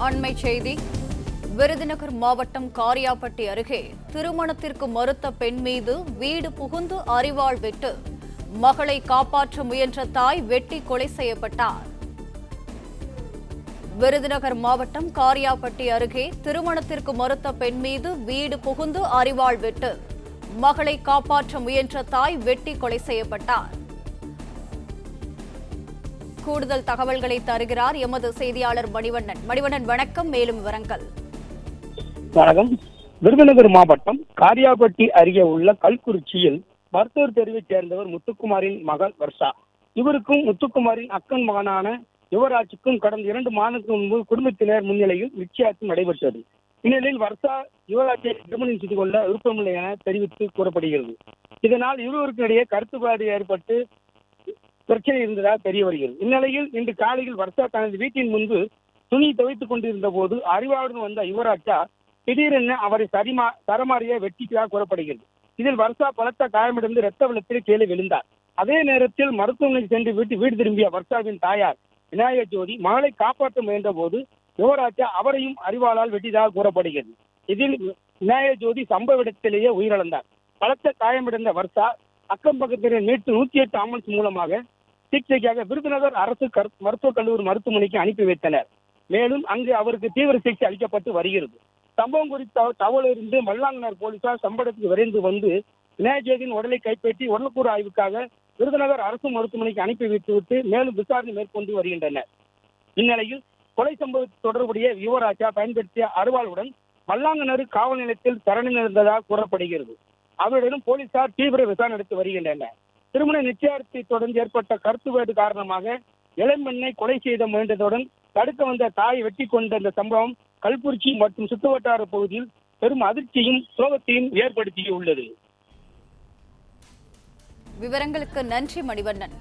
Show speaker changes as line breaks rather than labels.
அண்மை செய்தி. விருதுநகர் மாவட்டம் காரியாபட்டி அருகே திருமணத்திற்கு மறுத்த பெண் மீது வீடு புகுந்து அரிவாள் வெட்டு. மகளை காப்பாற்ற முயன்ற தாய் வெட்டி கொலை செய்யப்பட்டார். விருதுநகர் மாவட்டம் காரியாபட்டி அருகே திருமணத்திற்கு மறுத்த பெண் மீது வீடு புகுந்து அரிவாள் வெட்டு. மகளை காப்பாற்ற முயன்ற தாய் வெட்டி கொலை செய்யப்பட்டார். கூடுதல் தகவல்களை தருகிறார் எமது செய்தியாளர் மணிவண்ணன். மணிவண்ணன், வணக்கம். மேலும் விவரங்கள்.
வணக்கம். விருதுநகர் மாவட்டம் காரியாபட்டி அருகே உள்ள கல்குறிச்சியில் மருத்துவர் தெருவைச் சேர்ந்தவர் முத்துக்குமாரின் மகள் வர்ஷா. இவருக்கும் முத்துக்குமாரின் அக்கன் மகனான யுவராஜுக்கும் கடந்த 2 மாதங்களுக்கு முன்பு குடும்பத்தினர் முன்னிலையில் நிச்சயார்த்தம் நடைபெற்றது. இந்நிலையில் வர்ஷா யுவராஜை திருமணம் செய்து கொள்ள விருப்பமில்லை என தெரிவித்து கூறப்படுகிறது. இதனால் இருவருக்கும் இடையே கருத்துப்பாடு ஏற்பட்டு பிரச்சனை இருந்ததாக தெரிய வருகிறது. இந்நிலையில் இன்று காலையில் வர்ஷா தனது வீட்டின் முன்பு துணி துவைத்துக் கொண்டிருந்த போது அறிவாளுடன் வந்த யுவராஜா திடீரென அவரை தரமாறிய வெட்டியதாக கூறப்படுகிறது. இதில் வர்ஷா பலத்த காயமடைந்து இரத்த வெள்ளத்தில் கீழே விழுந்தார். அதே நேரத்தில் மருத்துவமனைக்கு சென்று வீடு திரும்பிய வர்ஷாவின் தாயார் விநாயக ஜோதி மகளை காப்பாற்ற முயன்ற போது யுவராஜா அவரையும் அறிவாளால் வெட்டியதாக கூறப்படுகிறது. இதில் விநாயக ஜோதி சம்பவ இடத்திலேயே உயிரிழந்தார். பலத்த காயமடைந்த வர்ஷா அக்கம் பக்கத்தினர் மீட்டு 108 ஆம்புலன்ஸ் மூலமாக சிகிச்சைக்காக விருதுநகர் அரசு மருத்துவக் கல்லூரி மருத்துவமனைக்கு அனுப்பி வைத்தனர். மேலும் அங்கு அவருக்கு தீவிர சிகிச்சை அளிக்கப்பட்டு வருகிறது. சம்பவம் குறித்த தகவலிருந்து மல்லாங்கனர் போலீசார் சம்பவத்துக்கு விரைந்து வந்து விநாயகஜோதியின் உடலை கைப்பற்றி உடலுக்கூறு ஆய்வுக்காக விருதுநகர் அரசு மருத்துவமனைக்கு அனுப்பி வைத்துவிட்டு மேலும் விசாரணை மேற்கொண்டு வருகின்றனர். இந்நிலையில் கொலை சம்பவத்தில் தொடர்புடைய யுவராஜா பயன்படுத்திய அருவாளுடன் மல்லாங்கனர் காவல் நிலையத்தில் சரணடைந்ததாக கூறப்படுகிறது. அவரிடம் போலீசார் தீவிர விசாரணை நடத்தி வருகின்றனர். திருமண நிச்சயார்த்தத்தை தொடர்ந்து ஏற்பட்ட கருத்து வேறு காரணமாக இளம்பெண்ணை கொலை செய்த முயன்றதுடன் தடுக்க வந்த தாயை வெட்டி கொண்ட இந்த சம்பவம் கல்குறிச்சி மற்றும் சுற்றுவட்டார பகுதியில் பெரும் அதிர்ச்சியும் சோகத்தையும் ஏற்படுத்தியுள்ளது.
விவரங்களுக்கு நன்றி மணிவண்ணன்.